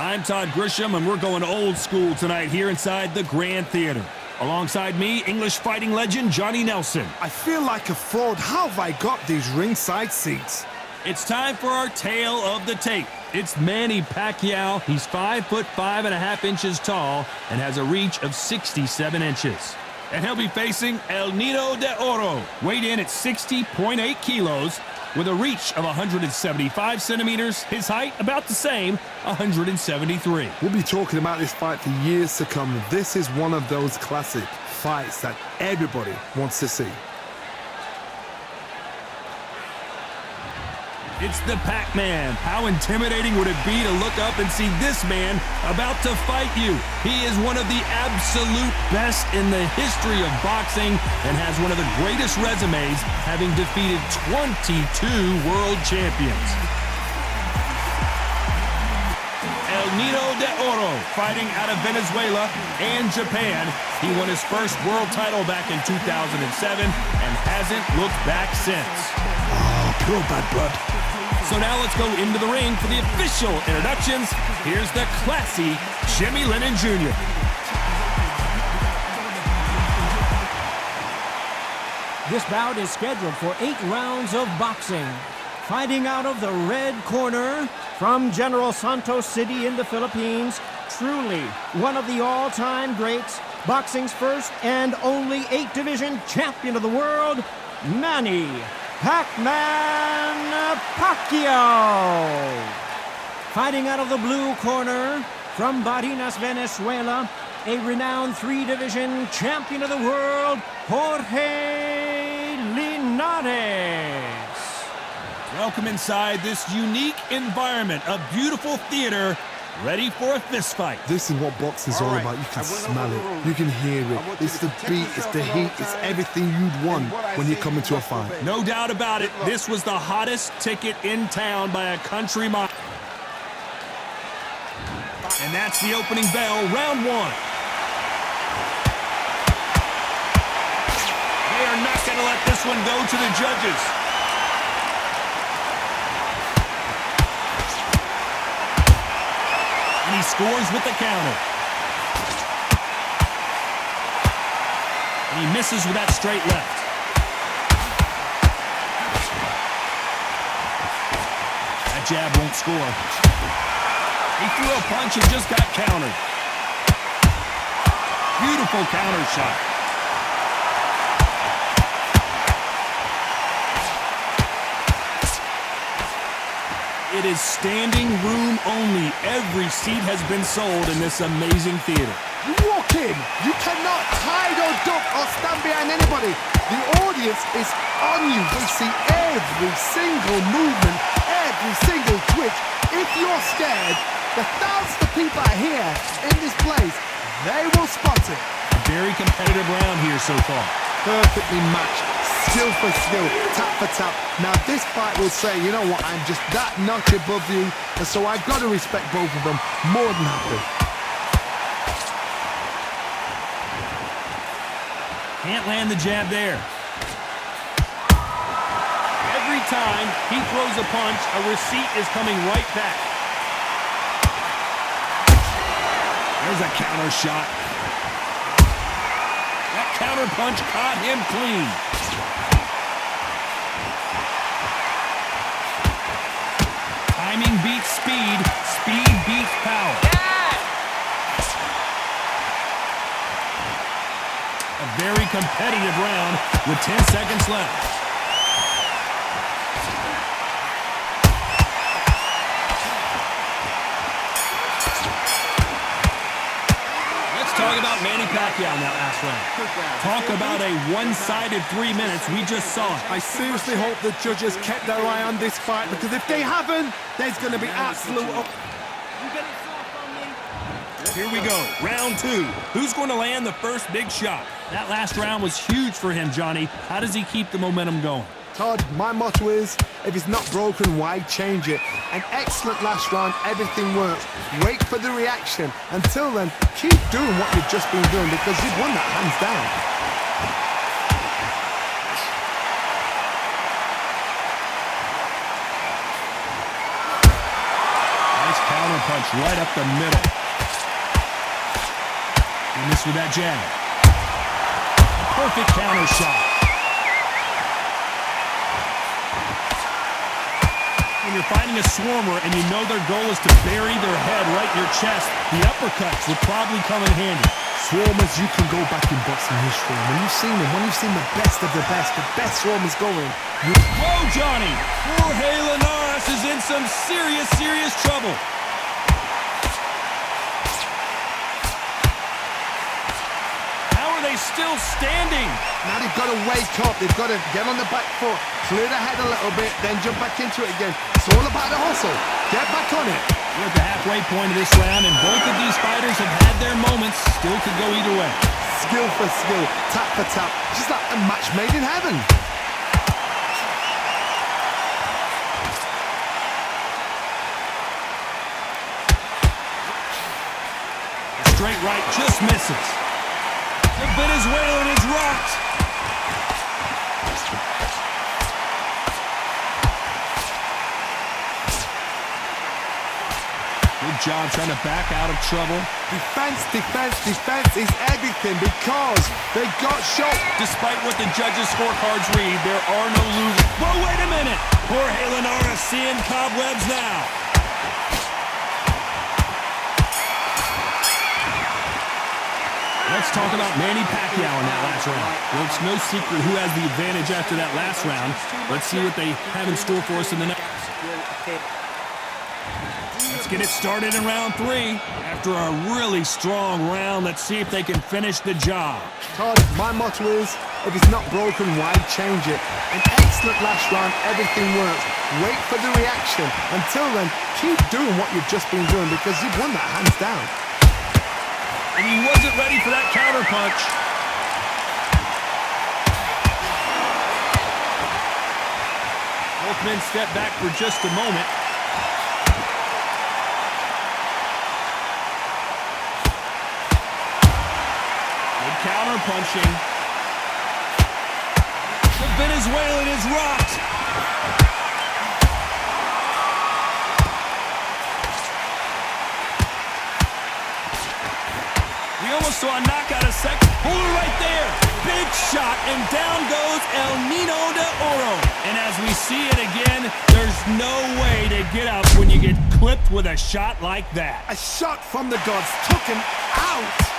I'm Todd Grisham, and we're going old school tonight here inside the Grand Theater. Alongside me, English fighting legend Johnny Nelson. I feel like a fraud. How have I got these ringside seats? It's time for our tale of the tape. It's Manny Pacquiao. He's 5'5.5" tall and has a reach of 67 inches. And he'll be facing El Nido de Oro, weighed in at 60.8 kilos, with a reach of 175 centimeters, his height about the same, 173. We'll be talking about this fight for years to come. This is one of those classic fights that everybody wants to see. It's the Pac-Man. How intimidating would it be to look up and see this man about to fight you? He is one of the absolute best in the history of boxing and has one of the greatest resumes, having defeated 22 world champions. El Nido de Oro, fighting out of Venezuela and Japan. He won his first world title back in 2007 and hasn't looked back since. Oh, pure bad blood. So now let's go into the ring for the official introductions. Here's the classy Jimmy Lennon Jr. This bout is scheduled for 8 rounds of boxing. Fighting out of the red corner from General Santos City in the Philippines, truly one of the all-time greats, boxing's first and only 8-division champion of the world, Manny Pac-Man Pacquiao. Fighting out of the blue corner from Barinas, Venezuela, a renowned 3-division champion of the world, Jorge Linares. Welcome inside this unique environment, a beautiful theater, ready for a fist fight. This is what boxing's all about. You can smell it. You can hear it. It's the beat. It's the heat. It's everything you'd want when you come into a fight. No doubt about it. This was the hottest ticket in town by a country mile. And that's the opening bell, round 1. They are not going to let this one go to the judges. And he scores with the counter. And he misses with that straight left. That jab won't score. He threw a punch and just got countered. Beautiful counter shot. It is standing room only. Every seat has been sold in this amazing theater. You walk in, you cannot hide or duck or stand behind anybody. The audience is on you. They see every single movement, every single twitch. If you're scared, the thousands of people are here in this place. They will spot it. A very competitive round here so far. Perfectly matched. Skill for skill, tap for tap. Now this fight will say, you know what, I'm just that notch above you, and so I've got to respect both of them more than happy. Can't land the jab there. Every time he throws a punch, a receipt is coming right back. There's a counter shot. That counter punch caught him clean. Timing beats speed, speed beats power. A very competitive round with 10 seconds left. Let's talk about Manny Pacquiao in that last round. Talk about a one-sided 3 minutes. We just saw it. I seriously hope the judges kept their eye on this fight, because if they haven't, there's going to be absolute... Here we go, round 2. Who's going to land the first big shot? That last round was huge for him, Johnny. How does he keep the momentum going? Todd, my motto is, if it's not broken, why change it? An excellent last round, everything works. Wait for the reaction. Until then, keep doing what you've just been doing, because you've won that hands down. Nice counter punch right up the middle. He missed with that jab. Perfect counter shot. When you're fighting a swarmer and you know their goal is to bury their head right in your chest, the uppercuts will probably come in handy. Swarmers, you can go back in boxing history. When you've seen them, when you've seen the best swarmers going. Whoa, Johnny! Jorge Linares is in some serious, serious trouble. How are they still standing? Now they've got to wake up. They've got to get on the back foot, clear the head a little bit, then jump back into it again. It's all about the hustle. Get back on it. We're at the halfway point of this round, and both of these fighters have had their moments. Still could go either way. Skill for skill, tap for tap. Just like a match made in heaven. Straight right just misses. The Venezuelan is rocked. Good job trying to back out of trouble. Defense is everything because they got shot. Despite what the judges' scorecards read, there are no losers. Whoa, wait a minute! Jorge Linares seeing cobwebs now. Let's talk about Manny Pacquiao in that last round. Well, it's no secret who has the advantage after that last round. Let's see what they have in store for us in the next. Let's get it started in round 3. After a really strong round, let's see if they can finish the job. Todd, my motto is, if it's not broken, why change it? An excellent last round, everything works. Wait for the reaction. Until then, keep doing what you've just been doing because you've won that hands down. And he wasn't ready for that counter punch. Both men step back for just a moment. Good counter punching. The Venezuelan is rocked. We almost saw a knockout a second. Hold it right there. Big shot, and down goes El Nino de Oro. And as we see it again, there's no way to get up when you get clipped with a shot like that. A shot from the gods took him out.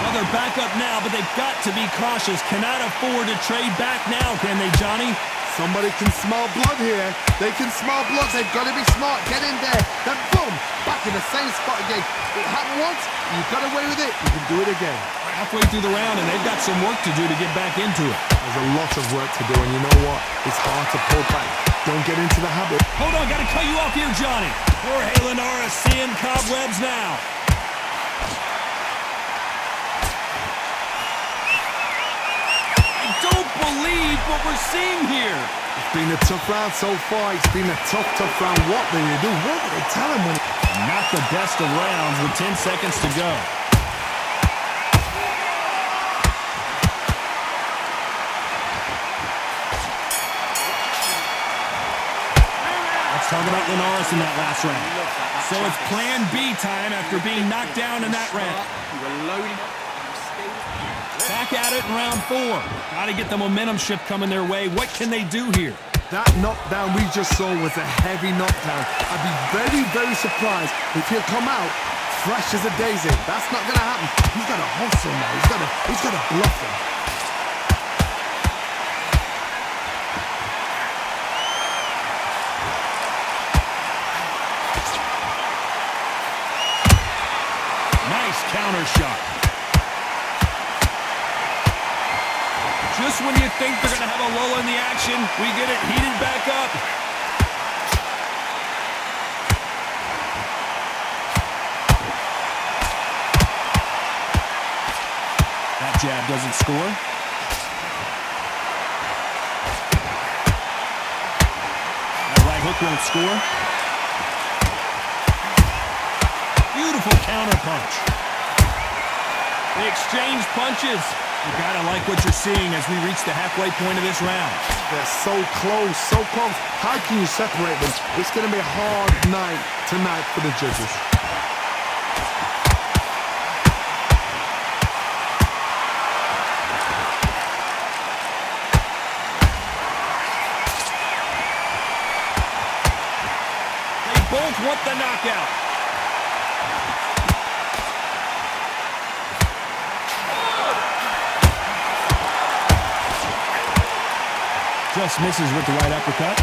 Well, they're back up now, but they've got to be cautious. Cannot afford to trade back now, can they, Johnny? Somebody can smell blood here. They can smell blood. They've got to be smart. Get in there. Then boom, back in the same spot again. It happened once. You got away with it. You can do it again. Halfway through the round, and they've got some work to do to get back into it. There's a lot of work to do, and you know what? It's hard to pull back. Don't get into the habit. Hold on, got to cut you off here, Johnny. Jorge Linares seeing cobwebs now. Don't believe what we're seeing here. It's been a tough round so far. It's been a tough round. What do they do? What do they tell him? Not the best of rounds with 10 seconds to go. Let's talk about Linares in that last round. So it's plan B time after being knocked down in that round. Back at it in round 4. Got to get the momentum shift coming their way. What can they do here? That knockdown we just saw was a heavy knockdown. I'd be very, very surprised if he'll come out fresh as a daisy. That's not going to happen. He's got to hustle now. He's got to bluff him. Nice counter shot. Just when you think they're going to have a lull in the action, we get it heated back up. jab doesn't score. That right hook won't score. Beautiful counter punch. They exchange punches. You gotta like what you're seeing as we reach the halfway point of this round. They're so close, so close. How can you separate them? It's going to be a hard night tonight for the judges. They both want the knockout. Just misses with the right uppercut.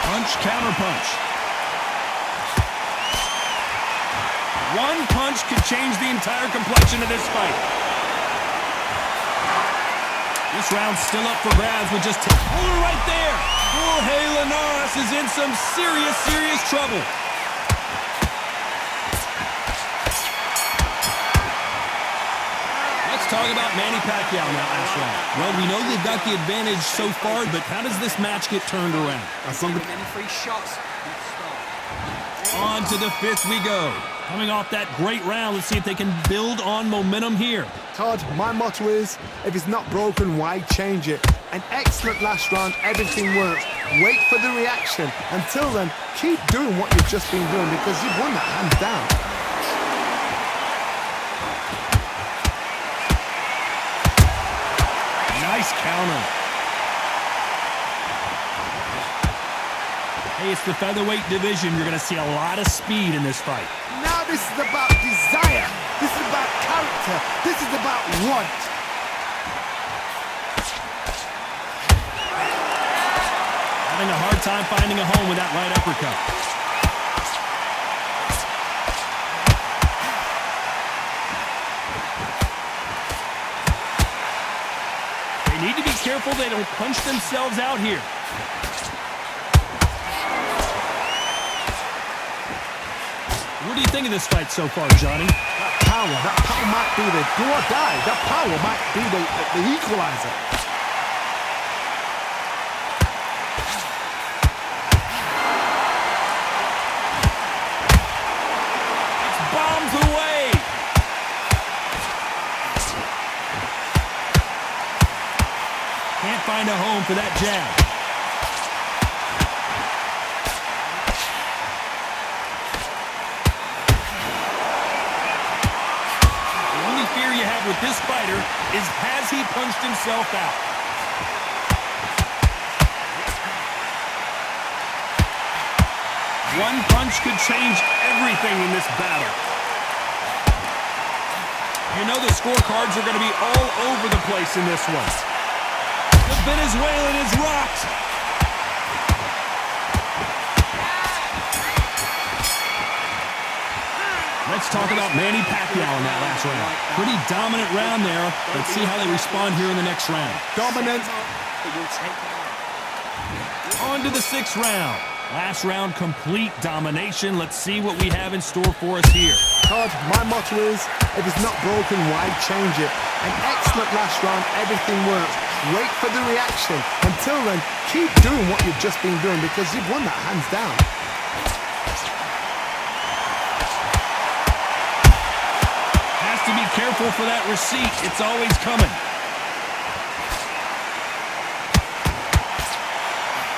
Punch, counter punch. One punch could change the entire complexion of this fight. This round's still up for grabs with just Taylor right there. Jorge Linares is in some serious trouble. Talk about Manny Pacquiao now, last round. Well, we know they've got the advantage so far, but how does this match get turned around? Many free shots. On to the fifth we go. Coming off that great round, let's see if they can build on momentum here. Todd, my motto is, if it's not broken, why change it? An excellent last round, everything works. Wait for the reaction. Until then, keep doing what you've just been doing because you've won that hands down. Nice counter. Hey, it's the featherweight division. You're going to see a lot of speed in this fight. Now this is about desire. This is about character. This is about want. Having a hard time finding a home with that right uppercut. They need to be careful they don't punch themselves out here. What do you think of this fight so far, Johnny? That power might be the do or die. That power might be the equalizer. It's bombs away. Can't find a home for that jab. The only fear you have with this fighter is has he punched himself out? One punch could change everything in this battle. You know the scorecards are going to be all over the place in this one. The Venezuelan is rocked. Let's talk about Manny Pacquiao in that last round. Pretty dominant round there. Let's see how they respond here in the next round. Dominant. On to the sixth round. Last round, complete domination. Let's see what we have in store for us here. Todd, my motto is, if it's not broken, why change it? An excellent last round, everything works. Wait for the reaction. Until then, keep doing what you've just been doing because you've won that hands down. Has to be careful for that receipt. It's always coming.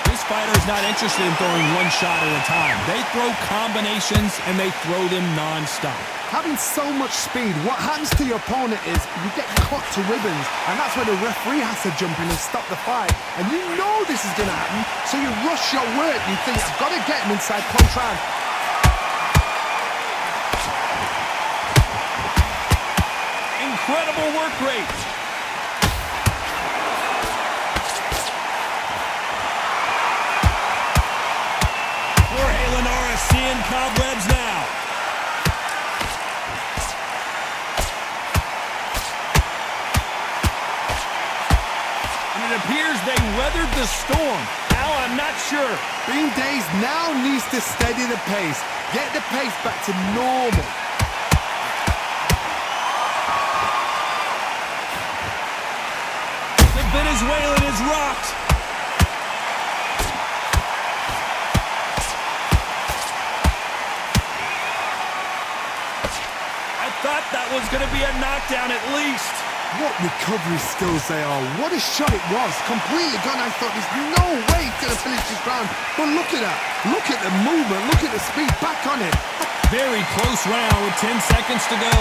This fighter is not interested in throwing one shot at a time. They throw combinations and they throw them non-stop. Having so much speed, what happens to your opponent is you get cut to ribbons, and that's where the referee has to jump in and stop the fight. And you know this is going to happen, so you rush your work. You think, I've got to get him inside contract. Incredible work rate. Jorge Linares seeing cobwebs now. It appears they weathered the storm. Now I'm not sure. Bean Days now needs to steady the pace. Get the pace back to normal. Venezuelan is rocked. I thought that was going to be a knockdown at least. What recovery skills they are. What a shot it was. Completely gone. I thought there's no way he's going to finish this round. But look at that. Look at the movement. Look at the speed. Back on it. Very close round with 10 seconds to go.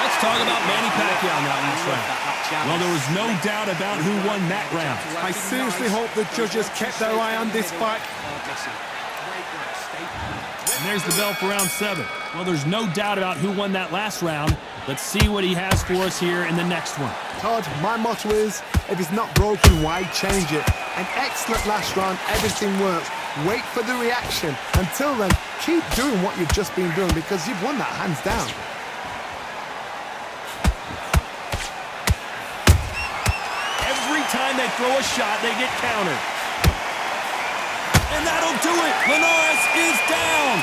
Let's talk about Manny Pacquiao in that last round. Well, there was no doubt about who won that round. I seriously hope the judges kept their eye on this fight. And there's the bell for round 7. Well, there's no doubt about who won that last round. Let's see what he has for us here in the next one. Todd, my motto is, if it's not broken, why change it? An excellent last round, everything works. Wait for the reaction. Until then, keep doing what you've just been doing because you've won that hands down. Every time they throw a shot, they get countered. And that'll do it. Linares is down.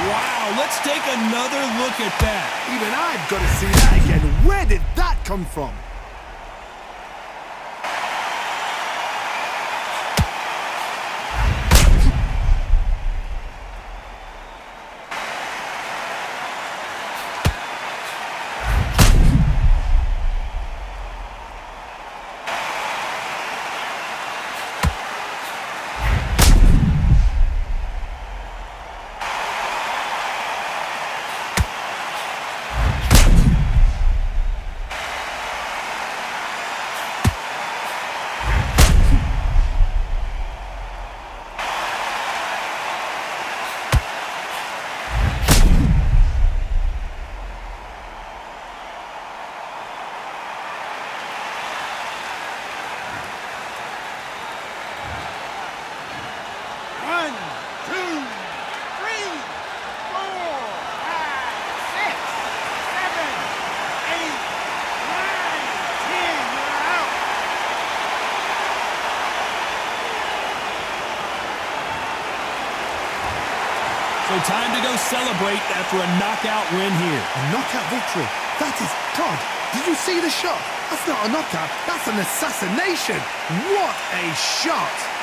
Wow, let's take another look at that. Even I've got to see that again. Where did that come from? So time to go celebrate after a knockout win here. A knockout victory. That is, Todd, did you see the shot? That's not a knockout. That's an assassination. What a shot.